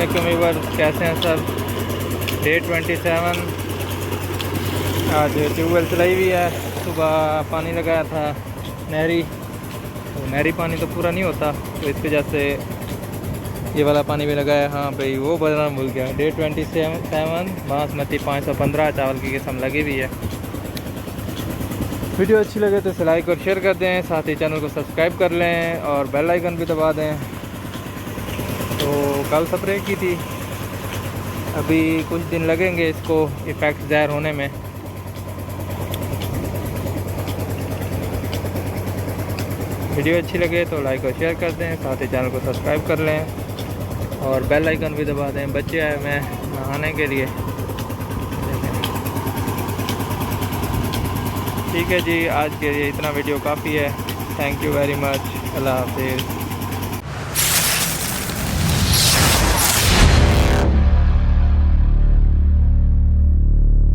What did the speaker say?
वालेकुम व्यूअर्स, कैसे हैं सब। डे 27 आज ट्यूबवेल चलाई हुई है। सुबह पानी लगाया था नहरी, तो नहरी पानी तो पूरा नहीं होता, तो इस वजह से ये वाला पानी भी लगाया। हाँ भाई, वो बताना भूल गया। डे 27 बासमती 515 चावल की किस्म लगी हुई है। वीडियो अच्छी लगे तो इसे लाइक और शेयर कर दें, साथ ही चैनल को सब्सक्राइब कर लें और बेल आइकन भी दबा दें। तो कल स्प्रे की थी, अभी कुछ दिन लगेंगे इसको इफेक्ट ज़ाहिर होने में। वीडियो अच्छी लगे तो लाइक और शेयर कर दें, साथ ही चैनल को सब्सक्राइब कर लें और बेल आइकन भी दबा दें। बच्चे आए मैं नहाने के लिए। ठीक है जी, आज के लिए इतना वीडियो काफ़ी है। Thank you very much. अल्लाह हाफिज़।